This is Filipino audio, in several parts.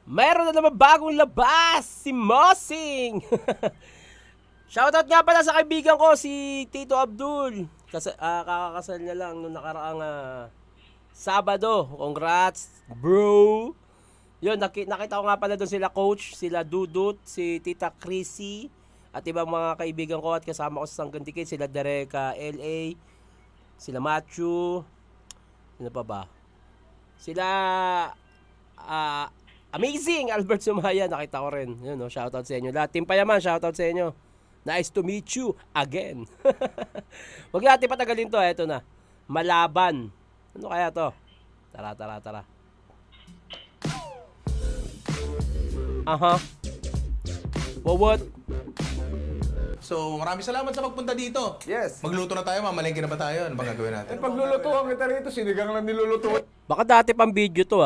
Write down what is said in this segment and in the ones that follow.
Mayroon na naman bagong labas, si Mossing. Shoutout nga pala sa kaibigan ko, si Tito Abdul. Kakakasal niya lang nung nakaraang Sabado. Congrats, bro. Yun, nakita ko nga pala doon sila coach, sila Dudut, si Tita Chrissy, at ibang mga kaibigan ko at kasama ko sa Sanggan Dikit, sila Dereka LA, sila Matthew, sino pa ba? Sila Amazing Albert Sumaya, nakita ko rin. Yun, no, shoutout sa inyo. Lahat Team Payaman, shoutout sa inyo. Nice to meet you again. Huwag natin patagalin to, eto na. Malaban. Ano kaya to? Tara. Aha. What? So, maraming salamat sa pagpunta dito. Yes. Magluto na tayo, mamalengke na ba tayo? Ano bang gagawin natin? Paglulutuan kita rito, sinigang lang nilulutuan. Baka dati pang video to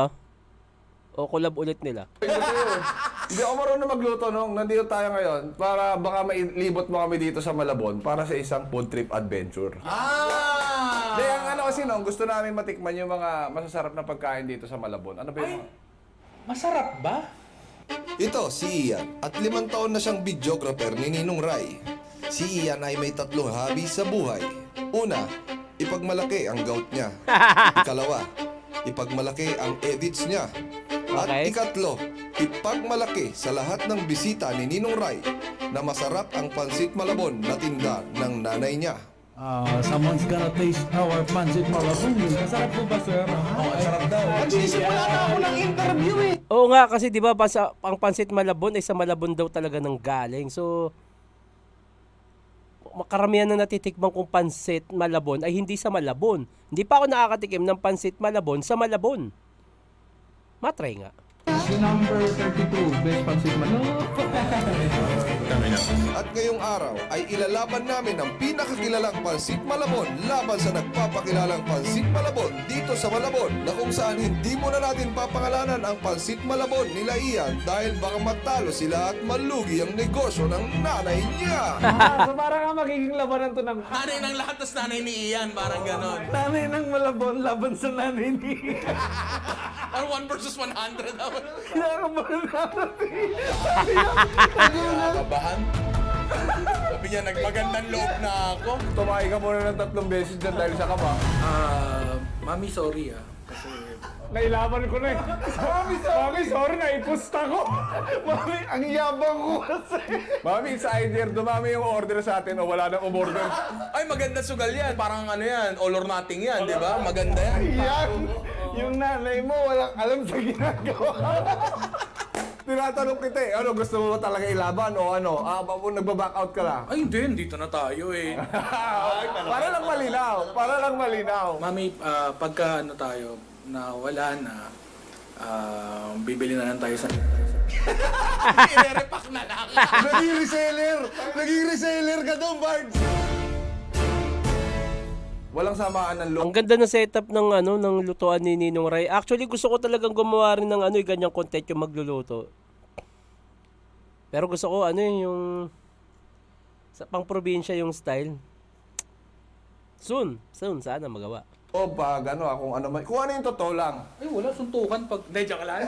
o collab ulit nila. Hindi ako marunong magluto nung nandito tayo ngayon para baka mailibot mo kami dito sa Malabon para sa isang food trip adventure. Hindi, ang ano kasi nung gusto namin matikman yung mga masasarap na pagkain dito sa Malabon. Ano ba yun? Masarap ba? Ito si Ian at 5 taon na siyang videographer ni Ninong Rai. Si Ian ay may 3 hobby sa buhay. Una, ipagmalaki ang gout niya. Ikalawa, ipagmalaki ang edits niya. At Okay. ikatlo, ipagmalaki sa lahat ng bisita ni Ninong Rai na masarap ang pansit malabon na tinda ng nanay niya. Someone's gonna taste our pancit malabon. Masarap po ba, sir? Masarap daw. Nagsisimula na ako ng interview eh. Oo nga, kasi di ba ang pansit Malabon ay sa Malabon daw talaga nang galing. So, makaramihan na natitikman kong pansit Malabon ay hindi sa Malabon. Hindi pa ako nakakatikim ng pansit Malabon sa Malabon. Matry nga. Yung number 32, best pancit malabon. At ngayong araw ay ilalaban namin ang pinakakilalang pansit malabon laban sa nagpapakilalang pansit malabon dito sa Malabon, na kung saan hindi mo na natin papangalanan ang pansit malabon nila Ian dahil baka matalo sila at malugi ang negosyo ng nanay niya. So parang nga magiging labanan to ng Nanay ng lahat, tas nanay ni Ian, parang ganon. nanay ng Malabon laban sa nanay ni Or 1 versus 100 naman. Kinakabahan natin. Nakakabahan. Sabi niya, nagmagandang loob na ako. Tumahi ka muna ng 3 beses dyan dahil sa kaba. Mami, sorry Kasi Nailaban ko na eh. Mami, sorry na ipusta ko. Mami, ang yabang ko kasi. Mami, it's either dumami yung order sa atin o wala nang umorder. Ay, maganda sugal yan. Parang ano yan, all or nothing yan, di ba? Maganda yan. Yan! Yung nanay mo walang alam sa ginagawa. Tinatanong kita eh, ano gusto mo ba talaga ilaban o ano? Nagba-back out ka lang? Ay, hindi. Dito na tayo eh. Para lang malinaw. Mami, pagka ano tayo, na wala na, bibili na lang tayo sa... I-repack na lang. Naging reseller ka doon, Bards! Walang samaan ng loob. Ang ganda ng setup ng lutuan ni Ninong Rai. Actually, gusto ko talagang gumawa rin ng ganyang content yung magluluto. Pero gusto ko yung sa pang-probinsya yung style. Soon sana magawa. O pag kung ano yung totoo lang. Ay, wala. Suntukan pag... Hindi, joke lang.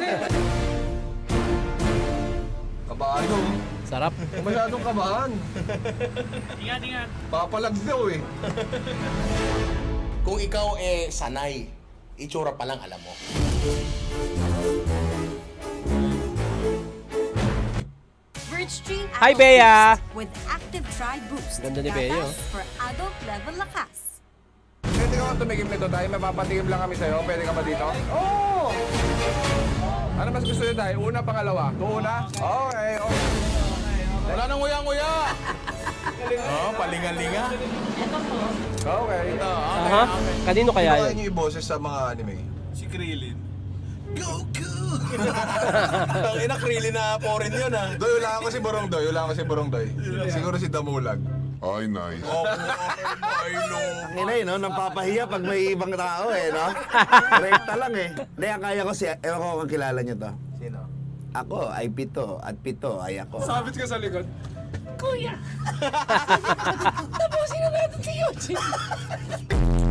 Kabaan Sarap. Masyadong kabahan. Ingat. Papalag daw eh. Kung ikaw sanay, itsura pa lang alam mo. Virtue Hi, Adult Bea! Boost with Active Tri Boost. Ganda ni Bea, Gatas for adult level lakas. Pwede ka ba tumigim nito tayo? May papatigim lang kami sa'yo. Pwede ka ba dito? Oo! Ano mas gusto nyo tayo? Una, pangalawa? Una? Okay. Wala nang nguya-nguya. Palinga-linga. Okay. Aha. Kanino kaya Kaya yun? niyo iboses sa mga anime. Si Krillin. Goku! Ang ina, Krillin na foreign yun ah. Doy, wala ako si Borong Doy. Siguro si Damulag. Ay, nice. Ay, no. Inay, no? Napapahiya pag may ibang tao, no? Rekta lang, eh. Hindi, ang kaya ko ewan ko kung kilala niyo to. Sino? Ako ay pito, at pito ay ako. Sabit ka sa likod. Kuya! Tapusin na natin si Eugene!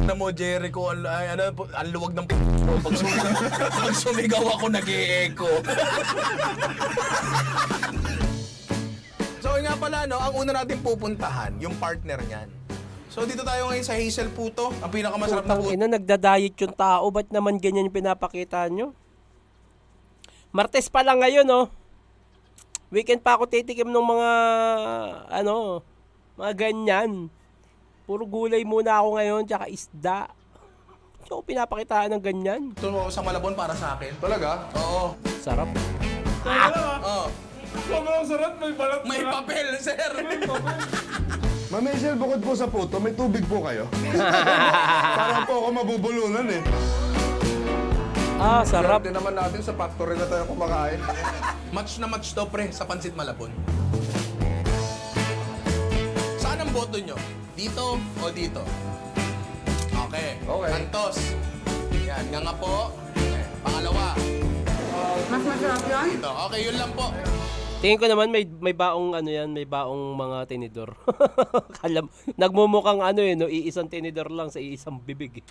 na mo, Jericho, ang luwag ng pag pag sumigaw ako, nag-e-echo. So, yun nga pala, no, ang una natin pupuntahan, yung partner niyan. So, dito tayo ngayon sa Hazel Puto, ang pinakamasarap na Putang puto. ina, nagda-diet yung tao. Ba't naman ganyan yung pinapakita nyo? Martes pa lang ngayon, oh. Weekend pa ako titikim ng mga, mga ganyan. Puro gulay muna ako ngayon, tsaka isda. Hindi ako pinapakitaan ng ganyan. Ito mo sa Malabon para sa akin. Talaga? Oo. Sarap. Oo. Sobrang sarap, may balat. May papel, sir. Ma'am Hazel, bukod po sa puto, may tubig po kayo. Parang po ako mabubulunan eh. Ah, sarap. Swerte naman natin sa factory na tayo kumakain. Match na match to, pre, sa Pansit Malabon. Saan ang boto nyo? Dito o dito? Okay. Okay. Santos. Yan, nga po. Okay. Pangalawa. Mas masarap yan? Dito. Okay, yun lang po. Tingin ko naman may baong may baong mga tinidor. Kalam, nagmumukhang no, iisang tinidor lang sa iisang bibig.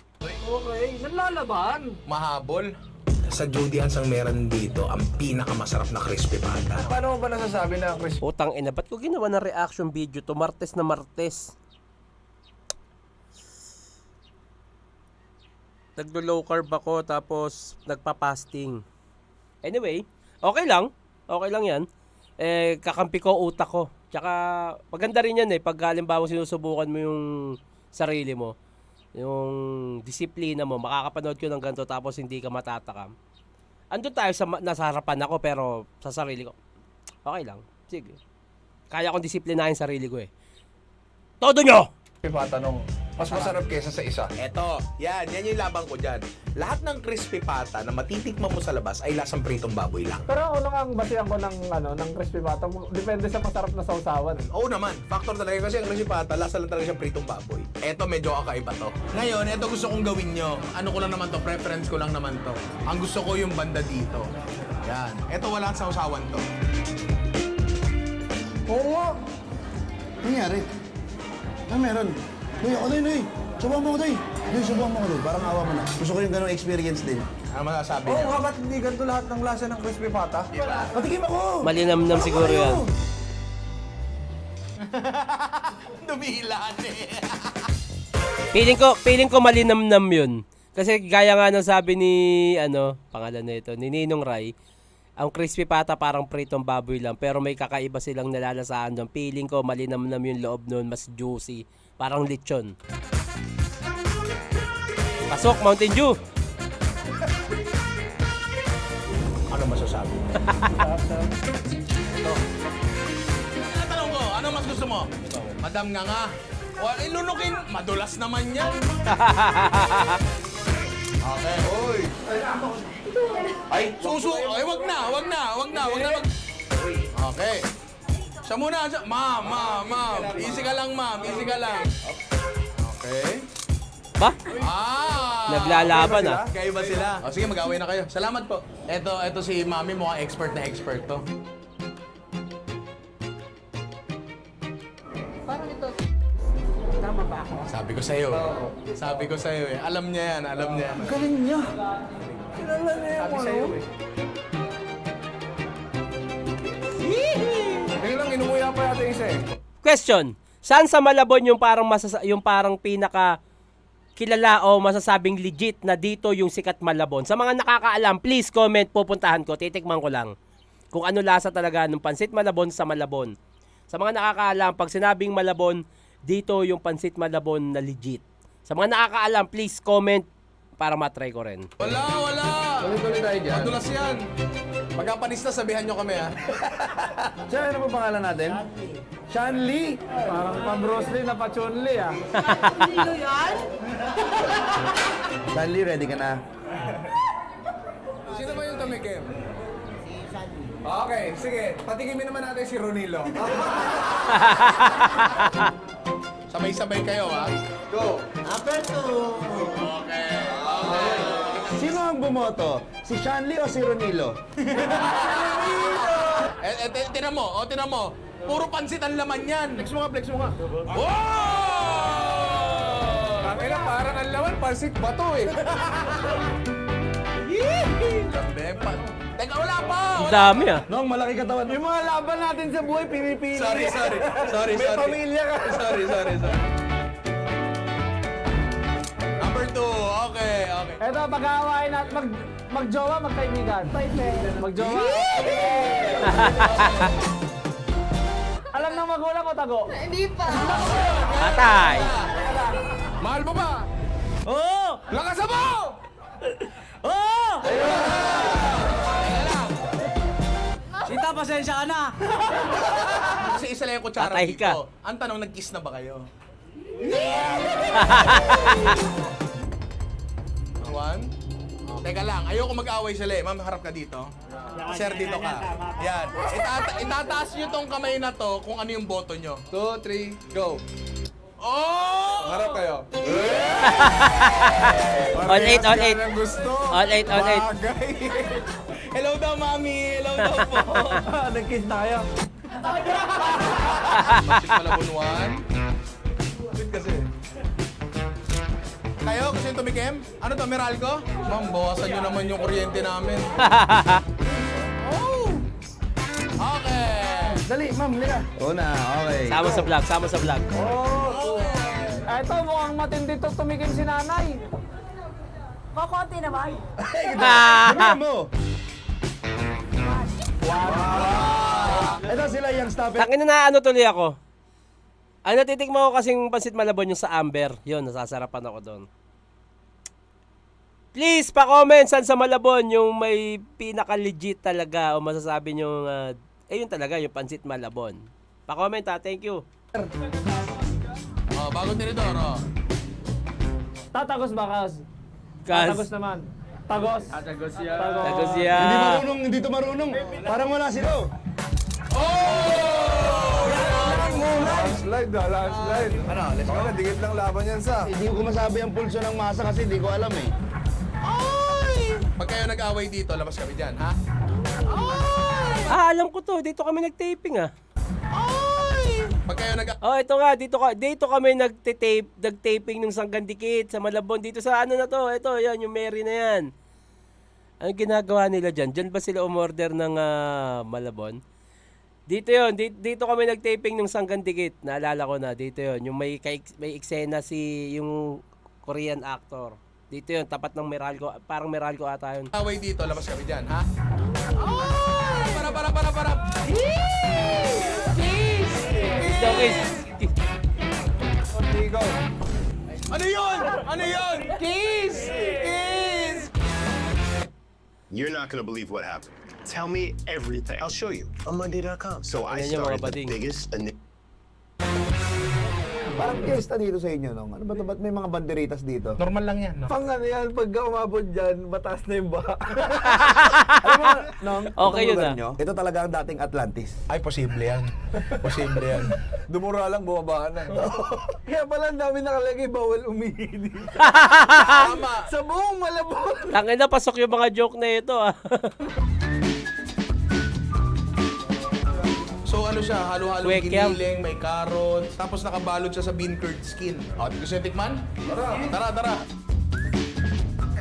Mahabol. Sa Judy Hans ang meron dito ang pinakamasarap na crispy pata. Paano mo ba nasasabi na Chris? Utang ina, ba't ko ginawa ng reaction video to Martes na Martes? Naglo-low carb ako tapos nagpa-fasting. Anyway, okay lang. Okay lang yan. Kakampi ko utak ko. Tsaka maganda rin yan pag halimbawa sinusubukan mo yung sarili mo. Yung disiplina mo, makakapanood ko ng ganito tapos hindi ka matatakam. Andun tayo nasa harapan ako pero sa sarili ko, okay lang. Sige. Kaya kong disiplinahin sarili ko Todo nyo! Patanong, mas masarap kesa sa isa. Eto, yan yung labang ko dyan. Lahat ng crispy pata na matitikman mo sa labas ay lasang pritong baboy lang. Pero ano nga ang basihan ko ng crispy pata? Depende sa masarap na sausawan. Oo naman, factor talaga kasi ang crispy pata, lasa lang talaga siyang pritong baboy. Eto, medyo kakaiba to. Ngayon, eto gusto kong gawin nyo. Ano ko lang naman to, preference ko lang naman to. Ang gusto ko yung banda dito. Yan. Eto, walang sausawan to. Oo nga. Nangyari? Meron. Uy, ako din, Subukan mo ko, subukan mo ko, Parang awa mo na. Gusto ko yung ganong experience din. Ano masasabi niya? Ba't hindi ganito lahat ng lasa ng crispy pata? Patikim ako! Malinamnam siguro yan. Dumilan Feeling ko malinamnam yun. Kasi gaya nga ng sabi ni, pangalan na ito, ni Ninong Rai, ang crispy pata parang pritong baboy lang, pero may kakaiba silang nalalasahan doon. Feeling ko malinamnam yung loob noon, mas juicy, parang lechon. Pasok, Mountain Dew! Ano masasabi? Tanong ko, ano mas gusto mo? Madam nga. O ilunukin, madulas naman yan. Okay. Uy! Ay, ay, wag na. Okay. Siya muna. Ma'am. Easy ka lang, ma'am. Easy ka lang. Okay. Ba? Naglalaban Kayo ba sila? O, sige, mag-away na kayo. Salamat po. Ito si Mami, mukhang expert na expert to. Parang ito. Tama ba ako? Sabi ko sa'yo Alam niya yan. Galing niya. Kilala niya yung Sa'yo Ngayon lang, inumuya pa yata isa Question. Saan sa Malabon yung parang pinaka kilala o masasabing legit na dito yung sikat Malabon? Sa mga nakakaalam, please comment, pupuntahan ko, titikman ko lang. Kung ano lasa talaga ng Pansit Malabon sa Malabon. Sa mga nakakaalam, pag sinabing Malabon, dito yung Pansit Malabon na legit. Sa mga nakakaalam, please comment para matry ko rin. Wala. Tuloy-tuloy tayo dyan. Madulas yan. Pagkapanista, sabihan nyo kami, ha? Siya, ano po pangalan natin? Shanli! Parang pa-Bruce Lee na pa-Chun Lee Shanli, ready ka na? Sino ba yung tumikim? Okay, sige. Patikimin naman natin si Ronilo. Sabay-sabay kayo, ha? Go! Sino ang bumoto? Si Shanli o si Ronilo? Tinan mo. Puro pansit ang laman yan. Flex mo nga. Wow! Eh na parang ang laman, pansit ba to eh? Grabe, teka, wala pa! Ang dami ah. Nong, malaki katawan. Yung mga laban natin sa buhay, pinipili. Sorry. May pamilya ka. Sorry. Number 2, okay. Eto, pag-aawain natin, mag-jowa, magkaibigan. Mag-jowa. Alam ng magulang ko, tago. Patay. Mahal mo ba? Oo! Lakasan mo! Oo! Sita, pasensya ka na. Kasi isa lang yung kutsara Patay ka. dito. Ang tanong, nag-kiss na ba kayo? One. Teka lang, ayoko mag-away sila eh. Ma'am, harap ka dito. Sir, dito ka. Yan. Itataas nyo tong kamay na to kung ano yung boto nyo. 2, 3, go. Oh! Harap kayo. All eight, all eight. Ang gusto. All eight, all eight. Bagay. Hello daw, mami. Hello daw po. Nag-kiss tayo. Pasig Malabon 1. Sweet kasi. Kayo, gusto yung tumikim? Ano to, Meralco? Ma'am, bawasan nyo naman yung kuryente namin. Oh! Okay! Dali, ma'am, lika. Oo na, okay. Sama sa vlog. Eto, mukhang matindi to tumikim si nanay. Kokonti naman. Dali mo. Ito sila yung stopper. Tangina na ano tuloy ako. Ang natitikman ko kasing pansit Malabon yung sa Amber. Yun, nasasarapan ako doon. Please, pa-comment saan sa Malabon yung may pinaka-legit talaga o masasabi nyo, yun talaga, yung pansit Malabon. Pa-comment ha, thank you. Oh, bagong tinidor, oh. Tatagos ba, Kaz? Kaz. Tatagos naman. Tagos. Tagos Hindi yan. marunong, hindi to marunong. Parang wala sila. Landslide. Ano, let's Baka nadikit lang laban yan sa. Hindi ko masabi ang pulso ng masa kasi hindi ko alam eh. Pag kayo nag-away dito, labas kami dyan, ha? Alam ko to. Dito kami nag-taping ah. Pag kayo Oh, ito nga. Dito kami nag-taping ng Sanggandikit sa Malabon. Dito sa ano na to. Ito, yan. Yung Mary na yan. Ano ginagawa nila dyan? Dyan ba sila umorder ng Malabon? Dito yon, dito kami nag-taping ng Sanggandikit. Naalala ko na, dito yon. Yung may eksena yung Korean actor. Dito yon, tapat ng Meralco. Parang Meralco ata yun. nag-away dito, labas kami dyan, ha? Para. Okay. Ikaw. Ano yun? Kiss! You're not gonna believe what happened. Tell me everything. I'll show you on Monday.com. So I Ayan yung mga started the bading. biggest Parang fiesta dito sa inyo, no? Ano ba ito? Ba't may mga banderitas dito? Normal lang yan, no? Pang ano yan, pag umabot dyan, mataas na yung baha. Alam mo, Nong, Okay itong yun, lugar ah. nyo, ito talaga ang dating Atlantis. Ay, posible yan. Dumura lang, bumaba na. Kaya pala ang dami nakalagay, bawal umihi dito. Tama. Sa buong Malabon. Tangina, pasok yung mga joke na ito ah. So ano siya, halo-halo Kwek-yam. giniling, may carrots, tapos nakabalot siya sa bean curd skin. Gusto niyo tikman? Tara.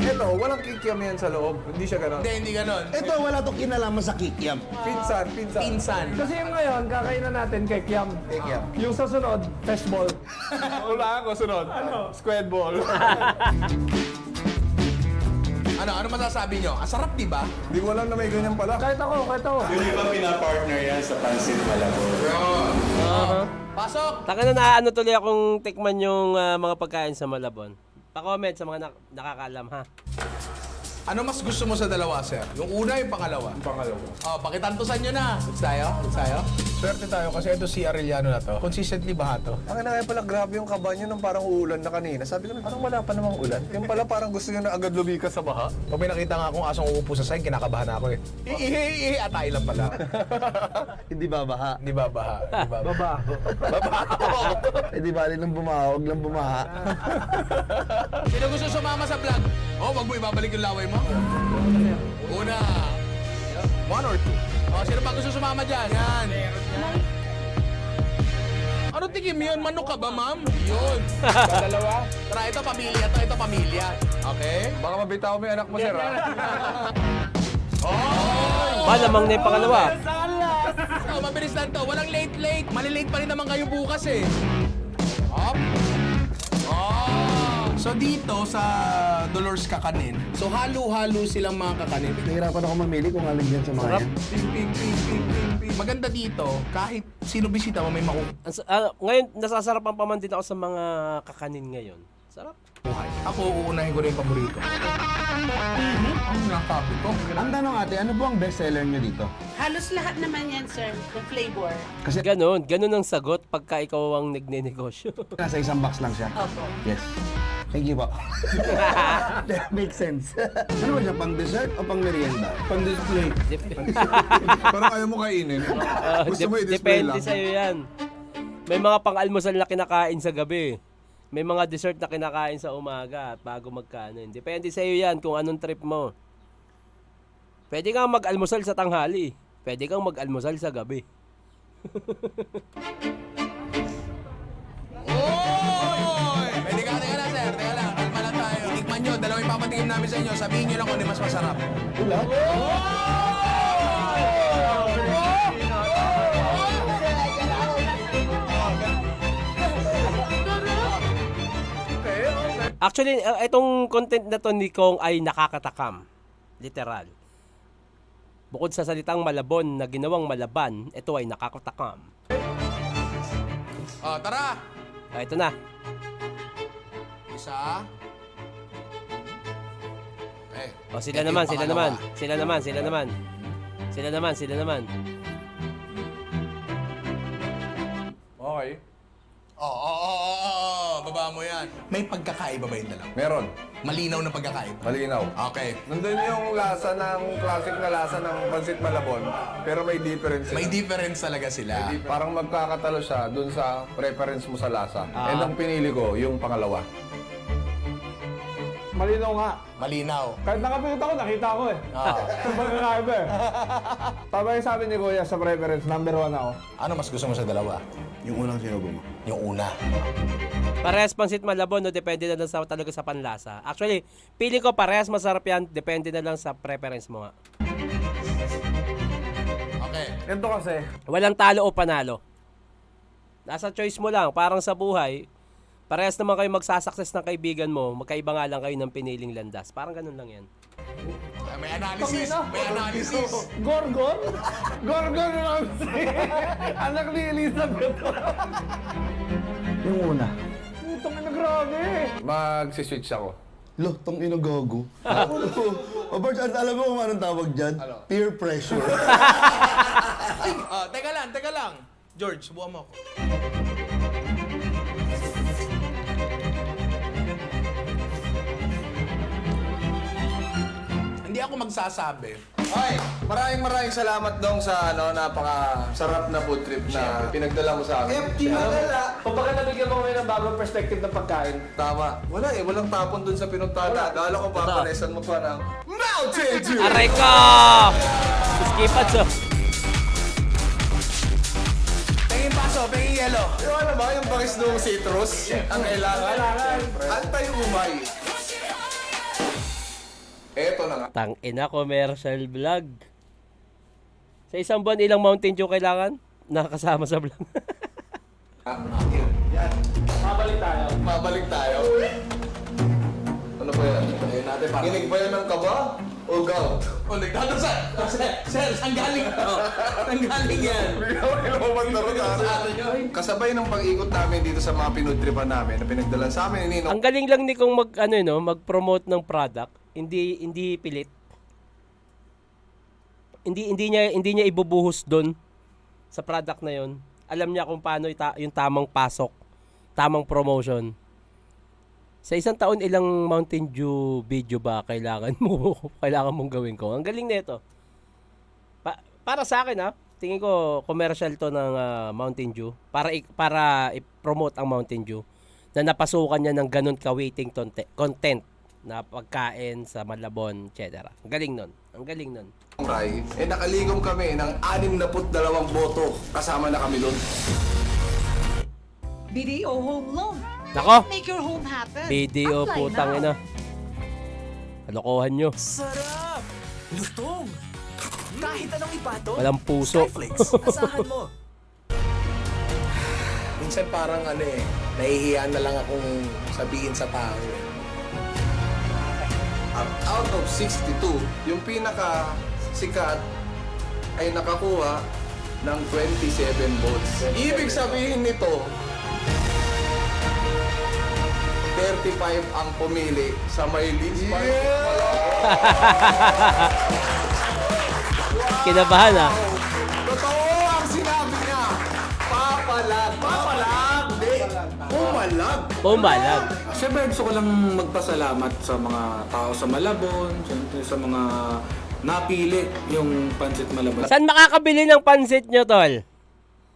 Ito, walang kikiam yan sa loob. Hindi siya ganon. Hindi ganon. Ito, wala to kinalaman sa kikiam. Pinsan. Pinsan. Kasi yung ngayon, kakainin natin kay Kiam. Kikiam. Yung sa sunod, fishball. Wala ako, sunod. Ano? Squid ball. Ano masasabi nyo? Ang sarap, di ba? Hindi ko alam na may ganyan pala. Kahit ako. Hindi ba pinapartner yan sa Pansit Malabon? Pasok! Tangina na ano tuloy akong tikman yung mga pagkain sa Malabon. Pa-comment sa mga nakakaalam ha. Ano mas gusto mo sa dalawa, sir? Yung una, yung pangalawa? Yung pangalawa. Oh, pakitantusan nyo na. It's tayo? Swerte tayo kasi ito si Arellano na to. Consistently baha to. Ang kaya pala grabe yung kaba niyo nung parang uulan na kanina. Sabi ko na, parang wala pa namang ulan. Yung pala parang gusto niyo na agad lumikas sa baha. Pag may nakita nga akong asong uupo sa side, kinakabahan ako eh. Ihi, atay lang pala. Hindi babaha. Hindi ba baha? Babaho. Hindi bali lang bumaha, huwag lang bumaha. Sino gusto sumama sa vlog? Oh, wag mo ibabalik yung laway mo. Una. 1 or 2? Oh, sino pa gusto sumama dyan? Yan. Ano tikim yun? Manok ka ba, ma'am? Yun. Dalawa. Tara, ito pamilya to. Ito pamilya. Okay? Baka mabitaw mo yung anak mo, sir. Malamang na yung pangalawa. So, mabilis lang to. Walang late. Malilate pa rin naman kayo bukas eh. Up. Oh. So dito sa Dolores Kakanin, so halo-halo silang mga kakanin. Nahirapan ako mamili kung alin yan sa mga yan. Ping. Maganda dito, kahit sino bisita mo may Ngayon, nasasarapan pa man din ako sa mga kakanin ngayon. Sarap. Ako, uunahin ko na yung paborito. Ang nakabi ko. Ang tanong ate, ano po ang best seller nyo dito? Halos lahat naman yan, sir. Yung flavor. Ganon ang sagot pagka ikaw ang nagnenegosyo. Nasa isang box lang siya? Opo. Yes. Thank you po. That makes sense. Ano ba siya, pang dessert o pang merienda? Pang display. Parang ayaw mo kainin. Gusto mo i-display Depende lang. sa'yo yan. May mga pang-almusal na kinakain sa gabi. May mga dessert na kinakain sa umaga at bago magkanin. Depende sa'yo yan kung anong trip mo. Pwede kang mag-almusal sa tanghali. Pwede kang mag-almusal sa gabi. Oy! Pwede ka, teka lang sir, teka lang. Kalma lang tayo. Itikman nyo, dalawang ipapatikim namin sa inyo. Sabihin nyo lang kung ano mas masarap. Actually, itong content na to ni Kong ay nakakatakam. Literal. Bukod sa salitang malabon na ginawang malaban, ito ay nakakatakam. Oh, tara! Ito na. Isa. Sila naman. Okay. Baba mo yan. May pagkakaiba ba yung dalawa? Meron. Malinaw na pagkakaiba. Malinaw. Okay. Nandun yung lasa ng classic na lasa ng pansit malabon, pero may difference. May difference talaga sila. Parang magkakatalo siya dun sa preference mo sa lasa. And ang pinili ko, yung pangalawa. Malinaw nga. Malinaw. Kahit nakapikot ako, nakita ko eh. Ah. Pagkakaiba eh. Tama yung sabi ni Kuya sa preference, number 1 ako. Ano mas gusto mo sa dalawa? Yung unang sinubo mo. Yung una. Parehas pansit malabon, no? Depende na lang talaga sa panlasa. Actually, pili ko parehas masarap yan. Depende na lang sa preference mo nga. Okay. Ganito kasi, Walang talo o panalo. Nasa choice mo lang. Parang sa buhay, parehas naman kayo magsasucess ng kaibigan mo. Magkaiba nga lang kayo ng piniling landas. Parang ganun lang yan. May analysis. May analysis. Gorgon? Gorgon Ramsay! Anak ni Elizabeth. Yung una. Putang ina, grabe. Magsiswitch ako. Lo, tong inagago. O Bart, alam mo kung anong tawag dyan? Peer pressure. Teka lang. George, subukan mo ako. Hindi ako magsasabi. Ay, maraming salamat dong sa napaka-sarap na food trip na pinagdala mo sa amin. Kung bakit nabigyan mo ngayon ng bagong perspective ng pagkain? Tama. Walang tapon dun sa pinuntahan. Kala ko papanesan mo pa ng Mountain Dew! Aray ko! Skipat so. Pengin paso, pengin yelo. Yung ano ba, yung bangis ng citrus? Ang kailangan. Antay-umay. Eto na nga. Tangina commercial vlog. Sa isang buwan, ilang Mountain Dew kailangan? Nakakasama sa vlog. Mabalik tayo. Ano ba yan? Ginig ba yan ng kaba? O gout? O, nagdadasal. Sir, saan galing? Saan galing yan? Kasabay ng pag-ikot namin dito sa mga pinudripan namin na pinagdala sa amin ni Ninong. Ang galing lang ni kung mag-promote ng product, hindi pilit. Hindi niya ibubuhos doon sa product na 'yon. Alam niya kung paano yung tamang pasok, tamang promotion. Sa isang taon, ilang Mountain Dew video ba kailangan mong gawin ko? Ang galing nito. Para sa akin tingin ko commercial to ng Mountain Dew para i-promote ang Mountain Dew na napasukan niya ng ganun ka-waiting content na pagkain sa Malabon, etc. Ang galing nun. Nakaligom kami ng 62 boto. Kasama na kami doon. BDO Home Loan. Nako, Make your home happen. BDO Apply putang now. ina. Kalokohan nyo. Sarap! Lutong! Kahit anong ipato, Walang puso. Skyflakes, asahan mo. Minsan parang nahihiya na lang akong sabihin sa tao. Out of 62, yung pinaka sikat ay nakakuha ng 27 votes. Ibig sabihin nito, 35 ang pumili sa Maylins Kinabahan ah. Totoo ang sinabi niya. Papalag. Papalag. Hindi. Pumalag. Pumalag. Siyempre, gusto ko lang magpasalamat sa mga tao sa Malabon, siyempre sa mga napili yung Pansit Malabon. Saan makakabili ng pansit nyo, tol?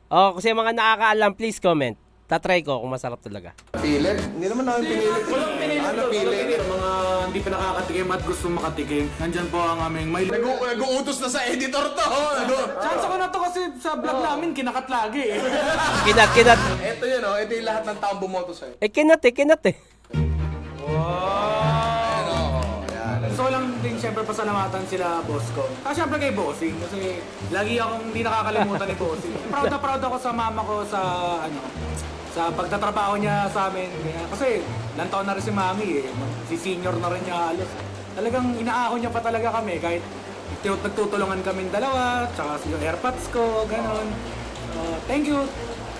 O, kasi mga nakakaalam, please comment. Tatry ko kung masarap talaga. Pilit? Hindi naman namin pinilit. Ano pilit? Sa mga hindi pa nakakatikim at gusto makatikim, nandyan po ang aming may... Nag-uutos na sa editor to. Chance ko na to kasi sa vlog namin, kinakat lagi eh. Kinat. Ito yun, ito yung lahat ng taong bumoto sa'yo. Kinat eh. Gusto ko lang din siyempre pasalamatan sila boss ko. Siyempre kay Bossing kasi lagi akong hindi nakakalimutan ni Bossing. Proud na proud ako sa mama ko sa sa pagtatrabaho niya sa amin. Kasi ilang taon na rin si Mami eh. Si senior na rin niya halos. Talagang inaahon niya pa talaga kami kahit nagtutulungan kaming dalawa, tsaka yung airpods ko, ganon. Thank you.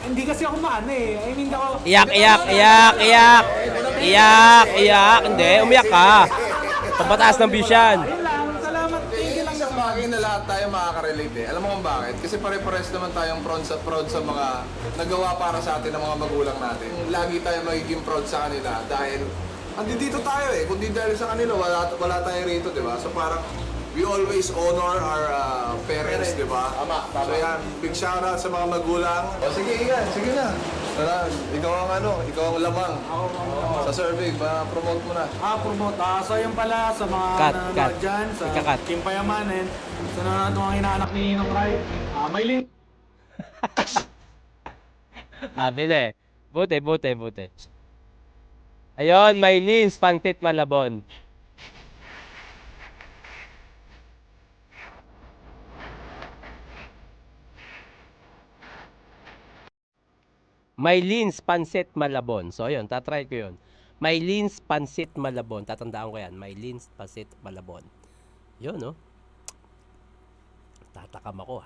Hindi kasi ako maano eh. I mean ako... Iyak. Hindi, umiyak ka. Pagpataas ng bisyan. Ayun lang, salamat. Thank you lang Isang bagay na lahat tayo makaka-relate eh. Alam mo kung bakit? Kasi pare-pares naman tayong proud sa mga nagawa para sa atin ng mga magulang natin. Lagi tayo magiging proud sa kanila dahil andito tayo eh. Kung di dahil sa kanila, wala tayo rito, di ba? So parang we always honor our parents, di ba? Tama. So yan, big shoutout sa mga magulang. O sige, Ian, sige na. Tara, ikaw ang lamang. Sa survey, promote mo na. Promote. So yun pala sa mga Cut. nanonood dyan, sa Ika-cut. Team Payamanin, sa nanonood mga inaanak ni Ninong Rai, may link. Bile. Buti. Ayun, Maylins, Pansit Malabon. Maylins Pansit Malabon. So, ayun, tatry ko yun. Maylins Pansit Malabon. Tatandaan ko yan. Maylins Pansit Malabon. Yun, no? Tatakam ako,